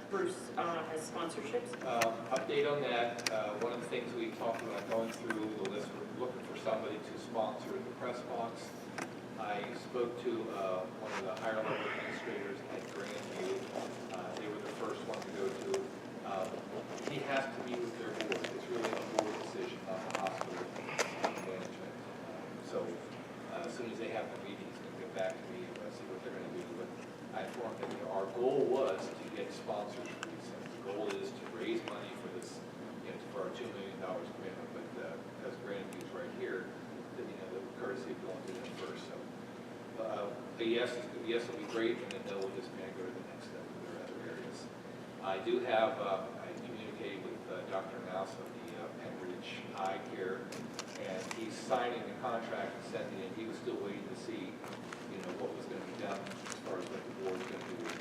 Bruce has sponsorships. Update on that. One of the things we talked about going through the list, we're looking for somebody to sponsor the press box. I spoke to one of the higher level administrators at Grandview. They were the first one to go to. He has to meet with their board. It's really a board decision, not the hospital management. So as soon as they have the meeting, he's going to get back to me and see what they're going to do. But I informed them our goal was to get sponsors for these things. The goal is to raise money for this, for our $2 million commitment. But because Grandview's right here, the courtesy of going to them first. So, but yes, will be great, and then no, we'll just kind of go to the next step with their other areas. I do have, I communicated with Dr. Mouse of the Pennridge Eye Care, and he's signing the contract and sending it. He was still waiting to see, what was going to be done as far as what the board is going to do with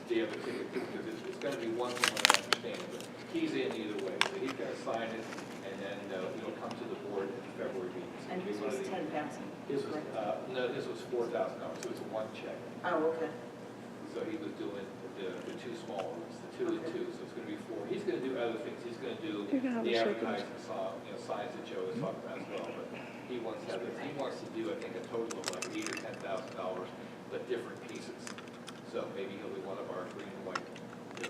the other ticket, because it's going to be one from what I understand, but he's in either way, so he's going to sign it, and then it'll come to the board in the February meeting. So and his was $10,000. His was no, his was $4,000, so it's a one check. Oh, okay. So he was doing the two small ones, the 2 and 2, so it's going to be 4. He's going to do other things. He's going to do the advertising signs that Joe has talked about as well, but he wants to do, I think, a total of like $8,000 or $10,000, but different pieces. So maybe he'll be one of our green and white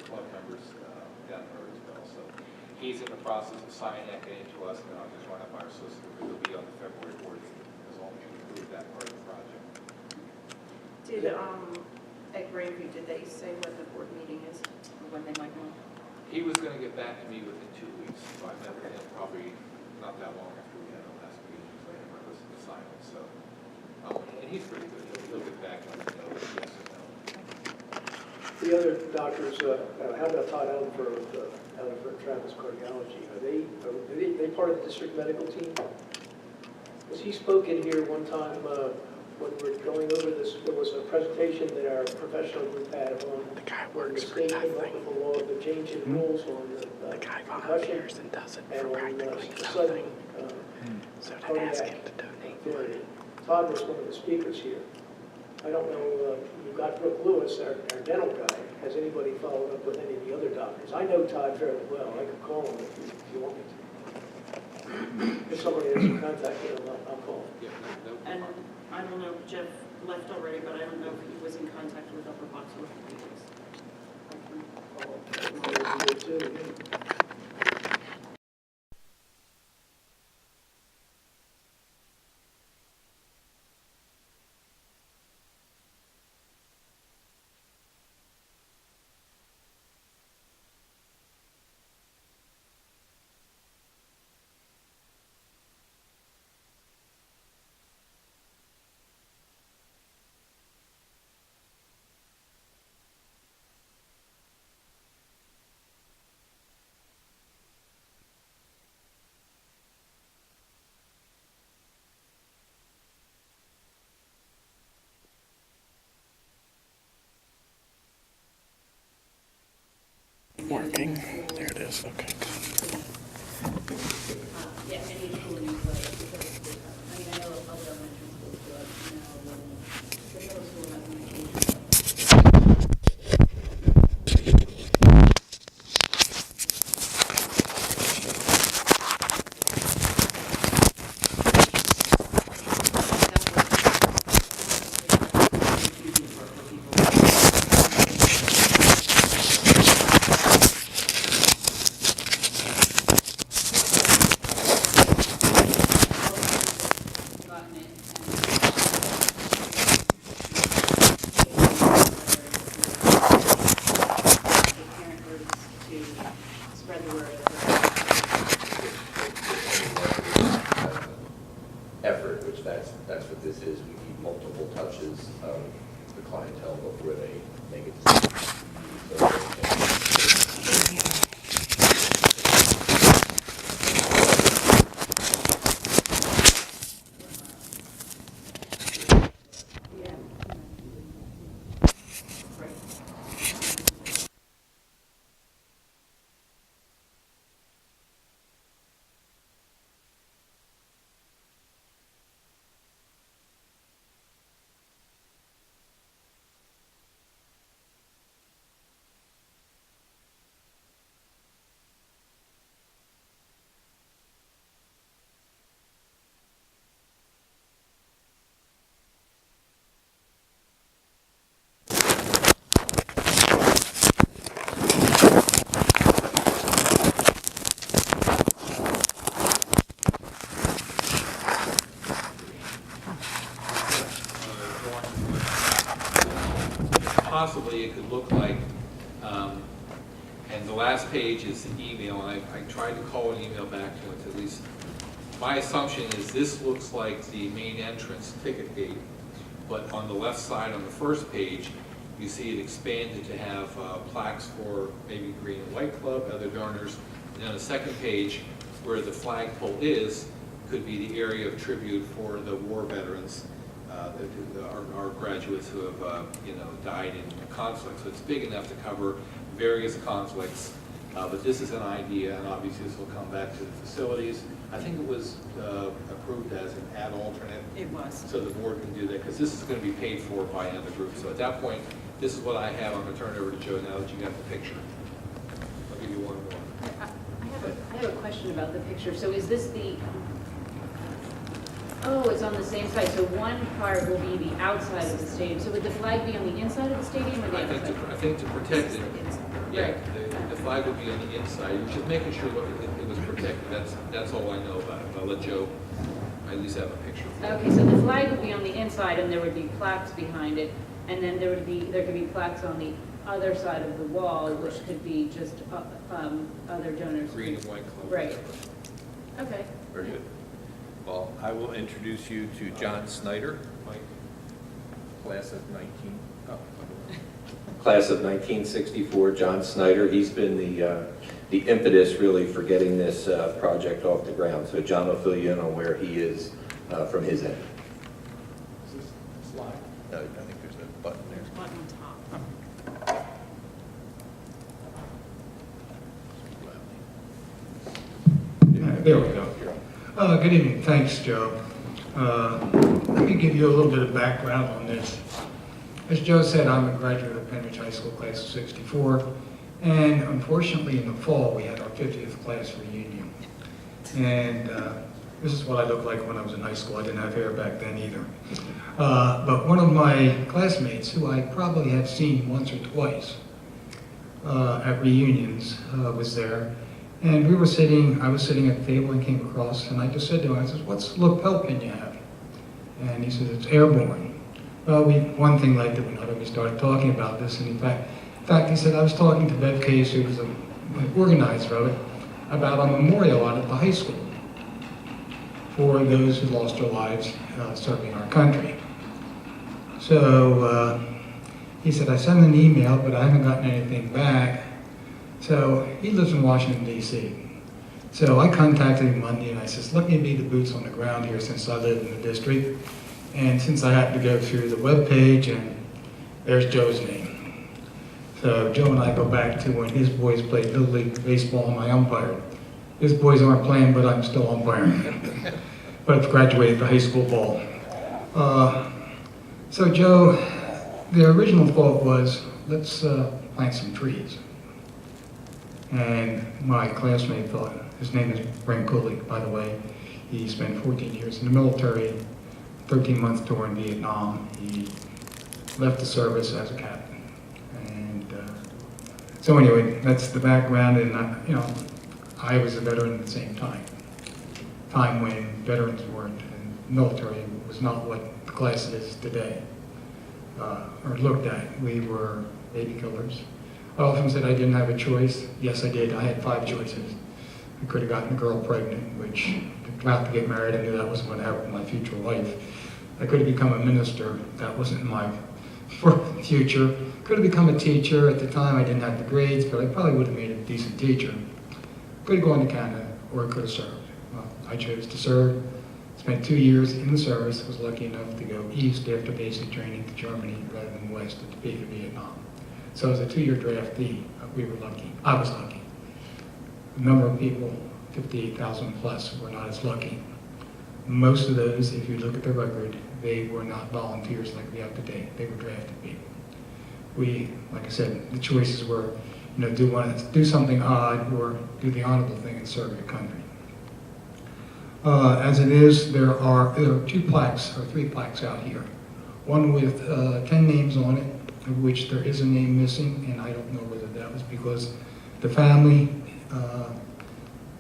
club members down the road as well. So he's in the process of signing that into us, and I'll just run up our solicitor, but he'll be on the February board as long as we approve that part of the project. Did at Grandview, did they say what the board meeting is, or when they might know? He was going to get back to me within 2 weeks, so I met with him probably not that long after we had our last meeting, so I didn't remember the assignment. So, and he's pretty good. He'll get back and let me know yes or no. The other doctors, how about Todd Allenford with Travis Cardiology? Are they part of the district medical team? Because he spoke in here one time when we're going over this. There was a presentation that our professional group had on the guy works the for state nothing. and local law, the change in rules on The guy concussion volunteers and does it for and on practically sudden nothing. So to cardiac ask him to donate money. Todd was one of the speakers here. I don't know, you've got Brooke Lewis, our dental guy. Has anybody followed up with any of the other doctors? I know Todd fairly well. I could call him if you want me to. If somebody has some contact with him, I'll call him. Yeah, no And problem. I don't know if Jeff left already, but I don't know if he was in contact with Upper Box Orthopedics. I can call him. Too. Working. There it is. Okay. Yeah, any school in place, because, I mean, I know other elementary schools do it, the middle school has an occasion. Effort, which that's what this is. We need multiple touches of the clientele before they make a decision. possibly it could look like, and the last page is the email, and I tried to call an email back to it, at least, my assumption is this looks like the main entrance ticket gate, but on the left side on the first page, you see it expanded to have plaques for maybe Green and White Club, other donors, and on the second page, where the flagpole is, could be the area of tribute for the war veterans, our graduates who have died in conflict. So it's big enough to cover various conflicts, but this is an idea, and obviously this will come back to the facilities. I think it was approved as an ad alternate. It was. So the board can do that, because this is going to be paid for by another group. So at that point, this is what I have. I'm going to turn it over to Joe now that you got the picture. I'll give you one more. I have a question about the picture. So is this the, oh, it's on the same side. So one part will be the outside of the stadium. So would the flag be on the inside of the stadium or the outside? I think to protect it, yeah, Right. the flag would be on the inside. You're just making sure it was protected. That's all I know about it. I'll let Joe at least have a picture. Okay, so the flag would be on the inside and there would be plaques behind it. And then there could be plaques on the other side of the wall, which could be just other donors. Green and White Club. Right. Okay. Very good. Well, I will introduce you to John Snyder, Mike. class of 19. Oh, Class of 1964, John Snyder. He's been the impetus really for getting this project off the ground. So John will fill you in on where he is from his end. Is this slide? no, I think there's a button there. Button on top. There we go. Good evening. Thanks, Joe. Let me give you a little bit of background on this. As Joe said, I'm a graduate of Pennridge High School, class of 64, and unfortunately in the fall we had our 50th class reunion. And this is what I looked like when I was in high school. I didn't have hair back then either. But one of my classmates, who I probably have seen once or twice at reunions, was there. And I was sitting at the table and came across, and I just said to him, I said, "What's lapel pin you have?" And he said, "It's airborne." Well, one thing led to another. We started talking about this, and in fact, he said, I was talking to Bev Case, who was an organizer of it, about a memorial out at the high school for those who lost their lives serving our country. So he said, I sent an email, but I haven't gotten anything back. So he lives in Washington, D.C. So I contacted him Monday, and I says, let me be the boots on the ground here since I live in the district. And since I had to go through the webpage, and there's Joe's name. So Joe and I go back to when his boys played Little League Baseball and I umpired. His boys aren't playing, but I'm still umpiring. But I've graduated to high school ball. So Joe, the original thought was, let's plant some trees. And my classmate thought, his name is Brent Cooley, by the way. He spent 14 years in the military, 13-month tour in Vietnam. He left the service as a captain. And so anyway, that's the background. And I was a veteran at the same time when veterans weren't, and military was not what the class is today, or looked at. We were baby killers. I often said I didn't have a choice. Yes, I did. I had 5 choices. I could have gotten a girl pregnant, which, about to get married, I knew that wasn't going to happen in my future life. I could have become a minister. That wasn't my future. Could have become a teacher. At the time, I didn't have the grades, but I probably would have made a decent teacher. Could have gone to Canada, or I could have served. Well, I chose to serve. Spent 2 years in the service. Was lucky enough to go east after basic training to Germany rather than west to Vietnam. So as a 2-year draftee, we were lucky. I was lucky. A number of people, 58,000 plus, were not as lucky. Most of those, if you look at the record, they were not volunteers like we have today. They were drafted people. We, like I said, the choices were, do something odd or do the honorable thing and serve your country. As it is, there are 2 plaques or 3 plaques out here. One with 10 names on it, of which there is a name missing, and I don't know whether that was because the family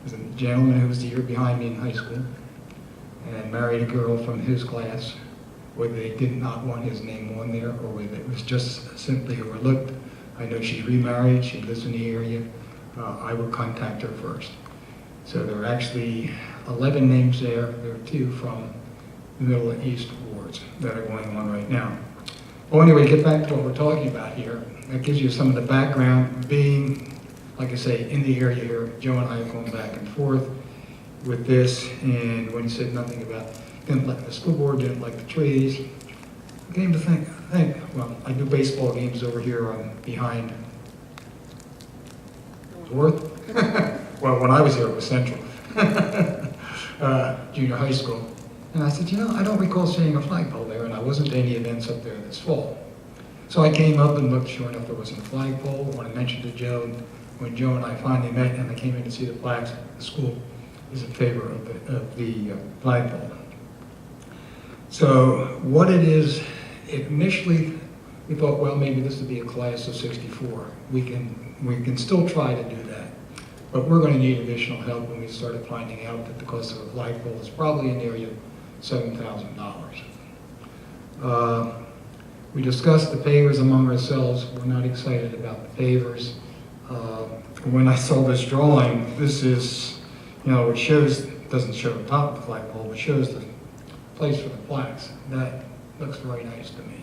was a gentleman who was the year behind me in high school and married a girl from his class, whether they did not want his name on there or whether it was just simply overlooked. I know she's remarried, she lives in the area. I will contact her first. So there are actually 11 names there. There are 2 from the Middle and East wards that are going on right now. Well, anyway, get back to what we're talking about here. That gives you some of the background. Being, like I say, in the area here, Joe and I have gone back and forth with this, and when he said nothing about, didn't like the school board, didn't like the trees, I came to think, well, I do baseball games over here on behind Worth. Well, when I was here, it was Central, junior high school. And I said, you know, I don't recall seeing a flagpole there, and I wasn't to any events up there this fall. So I came up and looked, sure enough, there wasn't a flagpole. When I mentioned to Joe, when Joe and I finally met and I came in to see the flags, the school is in favor of the flagpole. So what it is, initially we thought, well, maybe this would be a class of 64. We can still try to do that. But we're going to need additional help when we started finding out that the cost of a flagpole is probably in the area of $7,000. We discussed the pavers among ourselves. We're not excited about the pavers. When I saw this drawing, this is, you know, it shows, doesn't show the top of the flagpole, but shows the place for the flags. That looks very nice to me.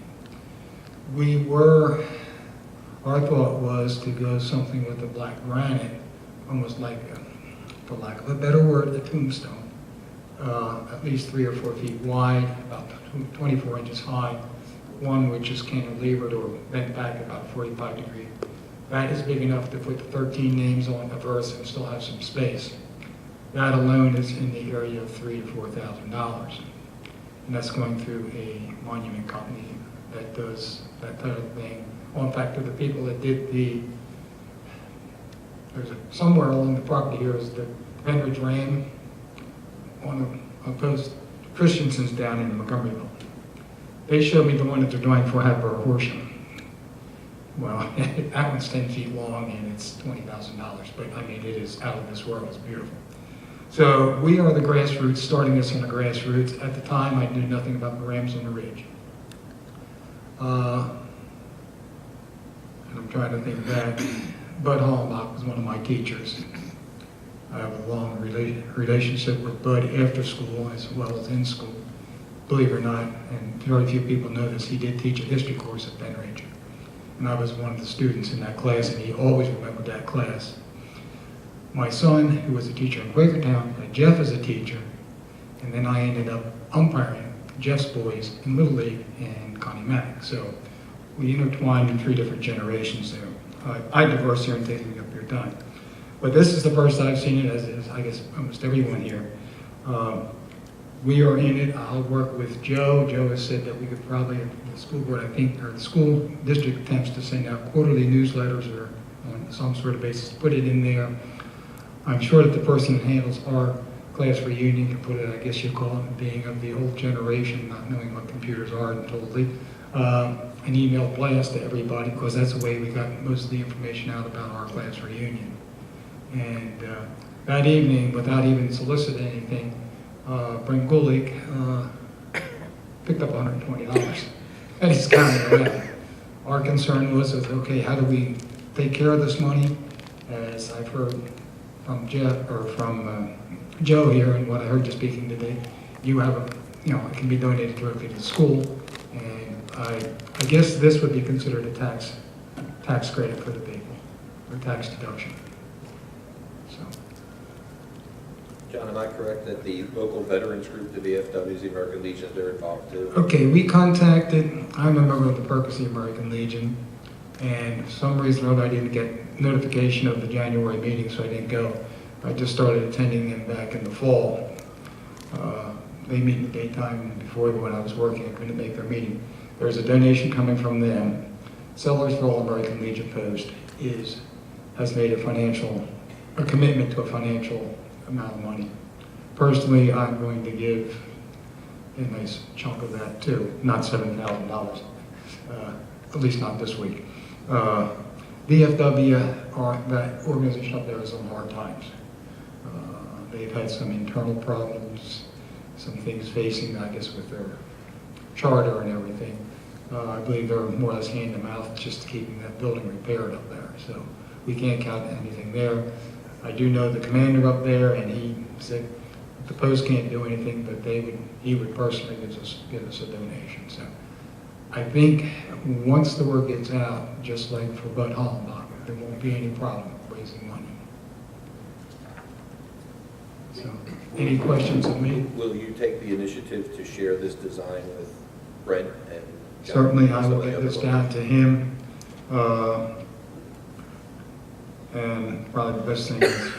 Our thought was to go something with the black granite, almost like, for lack of a better word, a tombstone, at least 3 or 4 feet wide, about 24 inches high, one which is cantilevered or bent back about 45 degrees. That is big enough to put the 13 names on a verse and still have some space. That alone is in the area of $3,000 to $4,000. And that's going through a monument company that does that type of thing. Well, in fact, the people that did somewhere along the property here is the Pennridge Ram on the post Christensen's down in Montgomeryville. They showed me the one that they're doing for Hatboro Horsham. Well, that one's 10 feet long and it's $20,000, but I mean, it is out of this world, it's beautiful. So we are the grassroots, starting this on the grassroots. At the time, I knew nothing about the Rams on the Ridge. And I'm trying to think back. Bud Hollenbach was one of my teachers. I have a long relationship with Bud after school as well as in school. Believe it or not, and very few people know this, he did teach a history course at Pennridge. And I was one of the students in that class, and he always remembered that class. My son, who was a teacher in Quakertown, had Jeff as a teacher, and then I ended up umpiring Jeff's boys in Little League and Connie Mack. So we intertwined in 3 different generations there. I divorced here and taking up your time. But this is the first I've seen it, as is, I guess, almost everyone here. We are in it. I'll work with Joe. Joe has said that we could probably, the school board, I think, or the school district attempts to send out quarterly newsletters or on some sort of basis, put it in there. I'm sure that the person that handles our class reunion can put it, I guess you call it, being of the old generation, not knowing what computers are totally, an email blast to everybody, because that's the way we got most of the information out about our class reunion. And that evening, without even soliciting anything, Brent Gulick picked up $120 and he's counting it around. Our concern was, okay, how do we take care of this money? As I've heard from Jeff, or from Joe here, and what I heard you speaking today, you have it can be donated directly to the school, and I guess this would be considered a tax credit for the people, or tax deduction. So. John, am I correct that the local veterans group, the VFWs, the American Legion, they're involved too? Okay, we contacted, I'm a member of the Perkins of the American Legion, and for some reason or other I didn't get notification of the January meeting, so I didn't go. I just started attending them back in the fall. They meet in the daytime, and before when I was working, I couldn't make their meeting. There's a donation coming from them. Sellers for All American Legion Post has made a commitment to a financial amount of money. Personally, I'm going to give a nice chunk of that too, not $7,000, at least not this week. VFW, that organization up there is on hard times. They've had some internal problems, some things facing, I guess, with their charter and everything. I believe they're more or less hand to mouth just keeping that building repaired up there. So we can't count anything there. I do know the commander up there, and he said the post can't do anything, but he would personally give us a donation. So I think once the word gets out, just like for Bud Hollenbach, there won't be any problem raising money. So, any questions of me? Will you take the initiative to share this design with Brent and John? Certainly, I Some will of the get other this folks? down to him. And probably the best thing is,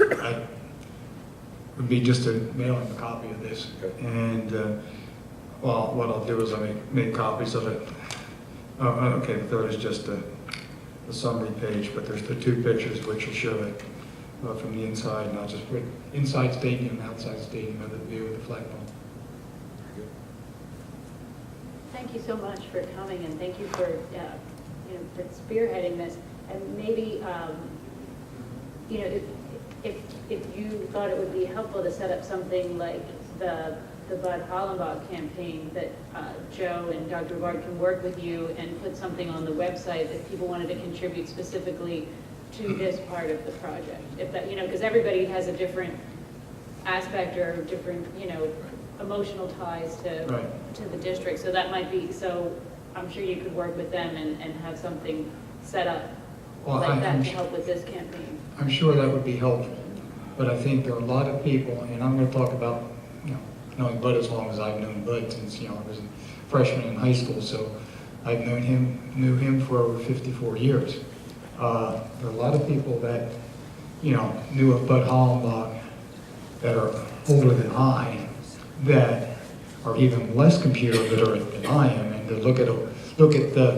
would be just to mail him a copy of this. Okay. And, well, what I'll do is I'll make copies of it. Okay, the third is just a summary page, but there's the two pictures which will show it from the inside, and I'll just put inside stadium, outside stadium, of the view of the flagpole. Thank you so much for coming, and thank you for, for spearheading this. And maybe, if you thought it would be helpful to set up something like the Bud Hollenbach campaign, that Joe and Dr. Bard can work with you and put something on the website if people wanted to contribute specifically to this part of the project. If that, because everybody has a different aspect or different, emotional ties Right. to the district. So that might be, so I'm sure you could work with them and have something set up Well, like that I'm to help with this campaign. I'm sure that would be helpful, but I think there are a lot of people, and I'm going to talk about, knowing Bud as long as I've known Bud since, I was a freshman in high school, so I've knew him for over 54 years. There are a lot of people that, knew of Bud Hollenbach that are older than I, that are even less computer literate than I am, and to look at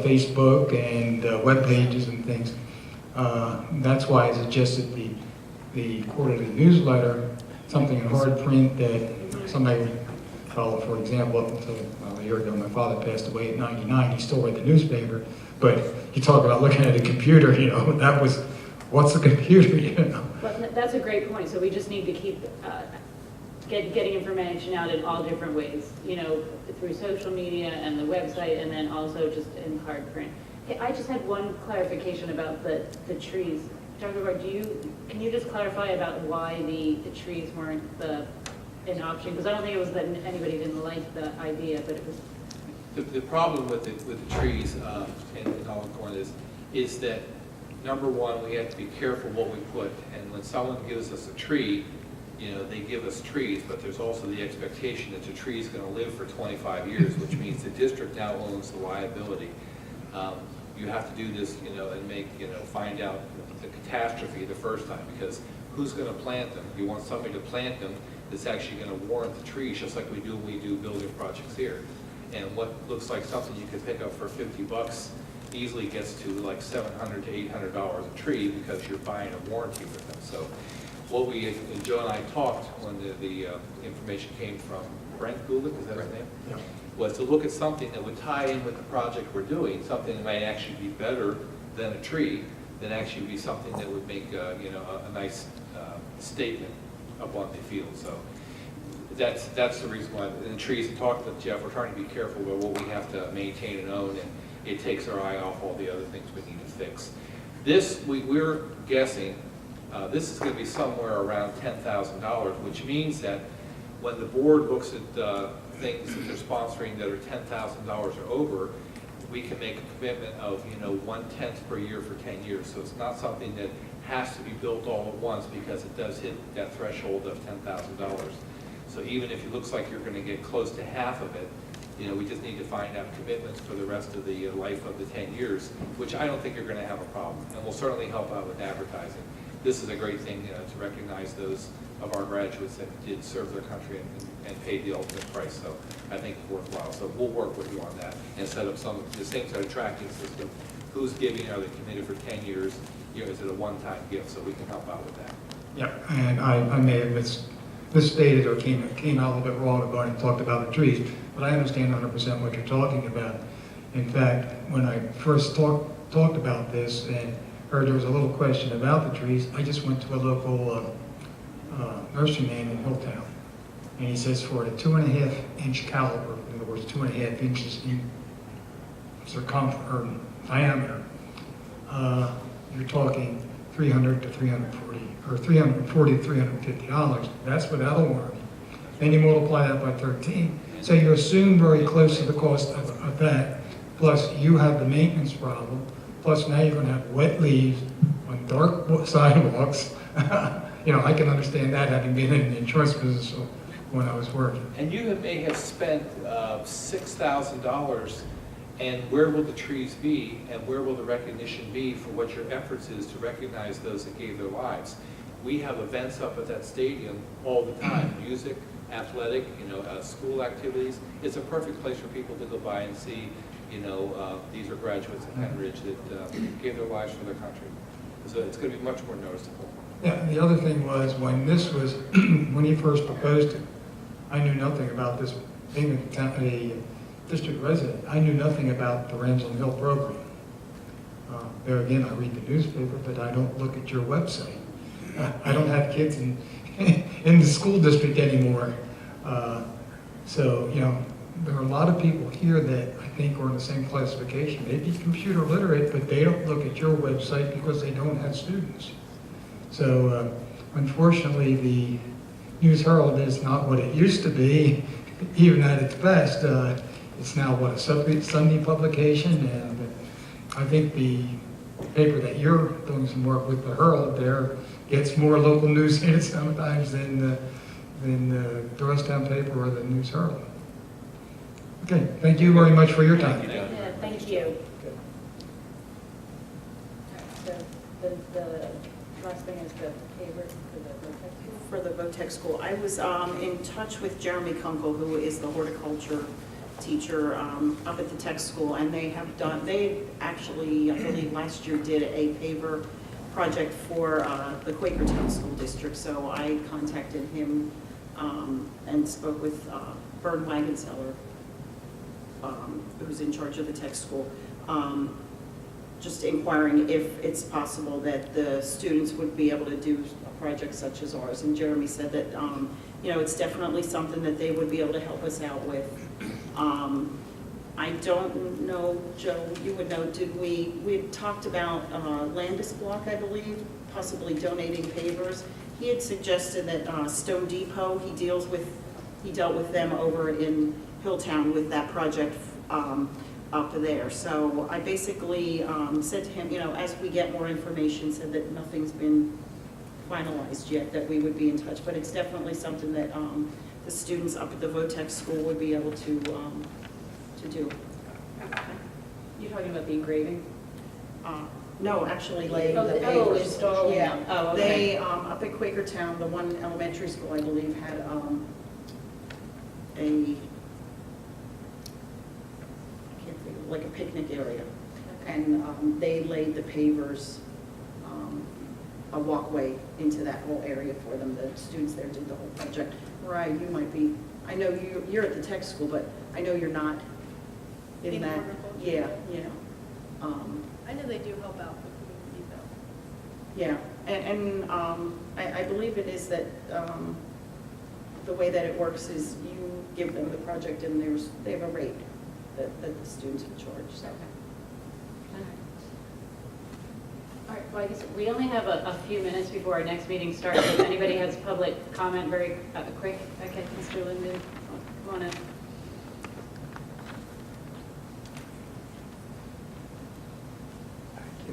Facebook and web pages and things. That's why I suggested the quarterly newsletter, something in hard print that somebody would follow. For example, up until a year ago, my father passed away at 99. He still read the newspaper, but you talk about looking at a computer. That was, what's a computer? But that's a great point. So we just need to keep getting information out in all different ways, through social media and the website, and then also just in hard print. Hey, I just had one clarification about the trees. Dr. Bard, can you just clarify about why the trees weren't an option? Because I don't think it was that anybody didn't like the idea, but it was. The problem with the trees in Alcorn is that, number one, we have to be careful what we put. And when someone gives us a tree, they give us trees, but there's also the expectation that the tree is going to live for 25 years, which means the district now owns the liability. You have to do this, and find out the catastrophe the first time, because who's going to plant them? You want somebody to plant them that's actually going to warrant the trees, just like we do when we do building projects here. And what looks like something you could pick up for $50 easily gets to like $700 to $800 a tree, because you're buying a warranty with them. So what Joe and I talked when the information came from Brent Gulick, is that his name? Yeah. Was to look at something that would tie in with the project we're doing, something that might actually be better than a tree, than actually be something that would make a nice statement up on the field. So that's the reason why. And the trees, and talking with Jeff, we're trying to be careful about what we have to maintain and own, and it takes our eye off all the other things we need to fix. This, we're guessing, this is going to be somewhere around $10,000, which means that when the board looks at things that they're sponsoring that are $10,000 or over, we can make a commitment of 1/10 per year for 10 years. So it's not something that has to be built all at once, because it does hit that threshold of $10,000. So even if it looks like you're going to get close to half of it, we just need to find out commitments for the rest of the life of the 10 years, which I don't think you're going to have a problem. And we'll certainly help out with advertising. This is a great thing to recognize those of our graduates that did serve their country and paid the ultimate price. So I think it's worthwhile. So we'll work with you on that and set up some of the same sort of tracking system. Who's giving? Are they committed for 10 years? Is it a one-time gift? So we can help out with that. Yeah, and I may have misstated or came out a little bit wrong about it, talked about the trees, but I understand 100% what you're talking about. In fact, when I first talked about this and heard there was a little question about the trees, I just went to a local nurseryman in Hilltown, And he says for a 2.5 inch caliber, in other words, 2.5 inches in circumference or diameter, you're talking $300 to $340 or $340 to $350. That's without a warranty. Then you multiply that by 13. So you assume very close to the cost of that. Plus you have the maintenance problem. Plus now you're going to have wet leaves on dark sidewalks. You know, I can understand that having been in the insurance business when I was working. And you may have spent $6,000, and where will the trees be, and where will the recognition be for what your efforts is to recognize those that gave their lives? We have events up at that stadium all the time, music, athletic, school activities. It's a perfect place for people to go by and see, these are graduates of Pennridge that gave their lives for their country. So it's going to be much more noticeable. Yeah, and the other thing was when this was, when he first proposed it, I knew nothing about this, being a district resident, I knew nothing about the Ramsden Hill program. There again, I read the newspaper, but I don't look at your website. I don't have kids in the school district anymore. So, there are a lot of people here that I think are in the same classification. Maybe computer literate, but they don't look at your website because they don't have students. So, unfortunately, the News Herald is not what it used to be, even at its best. It's now, what, a Sunday publication, and I think the paper that you're doing some work with, the Herald, there gets more local news in it sometimes than the Doylestown paper or the News Herald. Okay, thank you very much for your time. Yeah, thank you. So the last thing is the paper for the VOTEC school. For the VOTEC school. I was in touch with Jeremy Kunkel, who is the horticulture teacher up at the tech school, and they actually, I believe last year, did a paver project for the Quakertown School District. So I contacted him and spoke with Vern Wagenseller, who's in charge of the tech school, just inquiring if it's possible that the students would be able to do a project such as ours. And Jeremy said that, it's definitely something that they would be able to help us out with. I don't know, Joe, you would know, we had talked about Landis Block, I believe, possibly donating pavers. He had suggested that Stone Depot, he dealt with them over in Hilltown with that project up there. So I basically said to him, as we get more information, said that nothing's been finalized yet, that we would be in touch. But it's definitely something that the students up at the VOTEC school would be able to do. You're talking about the engraving? No, actually laying the Oh, pavers. installing Yeah. them. Oh, okay. They, up at Quakertown, the one elementary school, I believe, had like a picnic area. And they laid the pavers, a walkway into that whole area for them. The students there did the whole project. Mariah, you might be, I know you're at the tech school, but I know you're not in that. horticulture? Yeah. I know they do help out with community though. Yeah, and I believe it is that the way that it works is you give them the project and they have a rate that the students would charge. So. All right, well, I guess we only have a few minutes before our next meeting starts. If anybody has public comment, very quick, okay, Mr. Linden, come on in.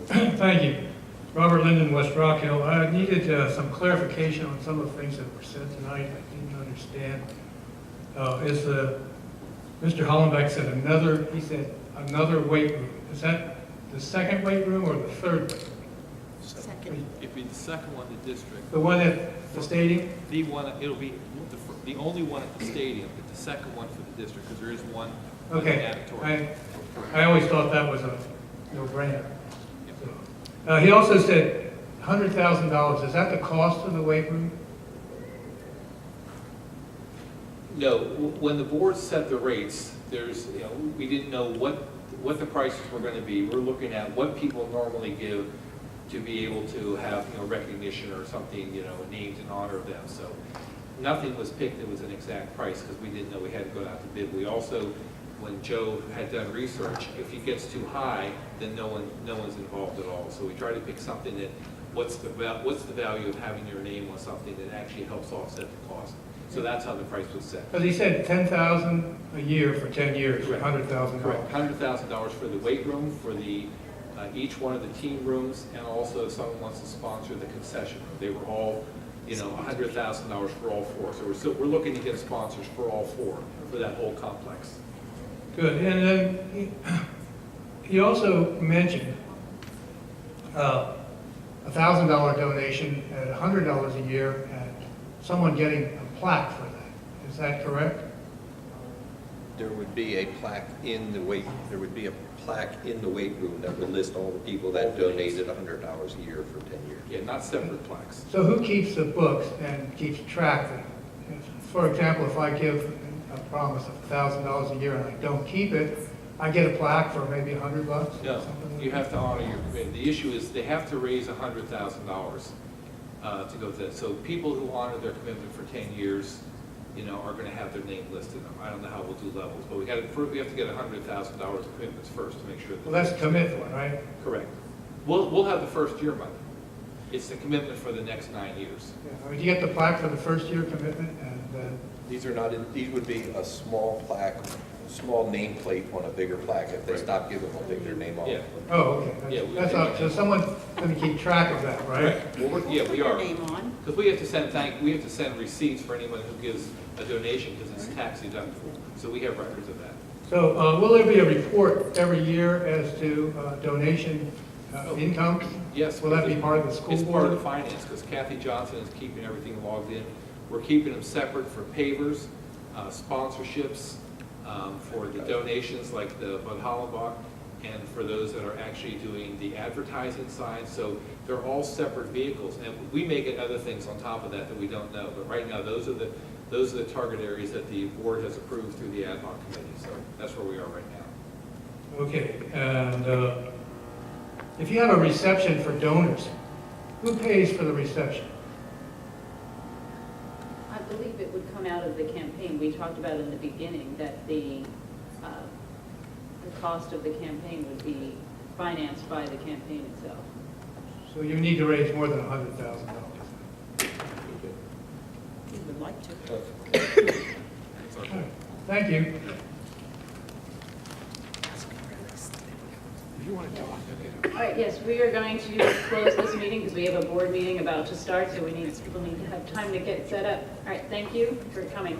Thank you. Robert Linden, West Rock Hill. I needed some clarification on some of the things that were said tonight. I didn't understand. Mr. Hollenbeck said another weight room. Is that the second weight room or the third weight room? Second. It'd be the second one in the district. The one at the stadium? It'll be the only one at the stadium, but the second one for the district, because there is one. Okay. Mandatory. I always thought that was a no-brainer. He also said $100,000. Is that the cost of the weight room? No, when the board set the rates, we didn't know what the prices were going to be. We're looking at what people normally give to be able to have, recognition or something, named in honor of them. So nothing was picked that was an exact price, because we didn't know we had to go out to bid. We also, when Joe had done research, if it gets too high, then no one's involved at all. So we try to pick something that, what's the value of having your name on something that actually helps offset the cost. So that's how the price was set. Because he said 10,000 a year for 10 years, Correct. $100,000. Correct, $100,000 for the weight room, for the, each one of the team rooms, and also if someone wants to sponsor the concession room. They were all, $100,000 for all four. So we're looking to get sponsors for all four, for that whole complex. Good, and then he also mentioned a $1,000 donation at $100 a year, and someone getting a plaque for that. Is that correct? There would be a plaque in the weight room that would list all the people that donated $100 a year for 10 years. Yeah, not separate plaques. So who keeps the books and keeps track of it? For example, if I give a promise of $1,000 a year and I don't keep it, I get a plaque for maybe $100 or No, something like you that? have to honor your commitment. The issue is they have to raise $100,000 to go to that. So people who honor their commitment for 10 years, are going to have their name listed. I don't know how we'll do levels, but we have to get $100,000 of commitments first to make sure that. Well, that's commitment, right? Correct. We'll have the first year money. It's the commitment for the next 9 years. Yeah. I mean, you get the plaque for the first year commitment, and then These would be a small plaque, small nameplate on a bigger plaque. If they stop giving, we'll take their name off. Yeah. oh, okay. Yeah, That's all. So someone's going to keep track of that, right? Correct. Well, we Put your are. name on. Because we have to send receipts for anyone who gives a donation because it's tax deductible. So we have records of that. So will there be a report every year as to donation income? Yes. Will that be part of the school It's part of the board? finance, because Kathy Johnson is keeping everything logged in. We're keeping them separate for pavers, sponsorships, for the donations like the Bud Hollenbach, and for those that are actually doing the advertising side. So they're all separate vehicles, and we may get other things on top of that we don't know. But right now, those are the target areas that the board has approved through the ad hoc committee. So that's where we are right now. Okay, and if you have a reception for donors, who pays for the reception? I believe it would come out of the campaign. We talked about in the beginning that the cost of the campaign would be financed by the campaign itself. So you need to raise more than $100,000. We would like to. All right, thank you. All right, yes, we are going to close this meeting because we have a board meeting about to start, so people need to have time to get set up. All right, thank you for coming.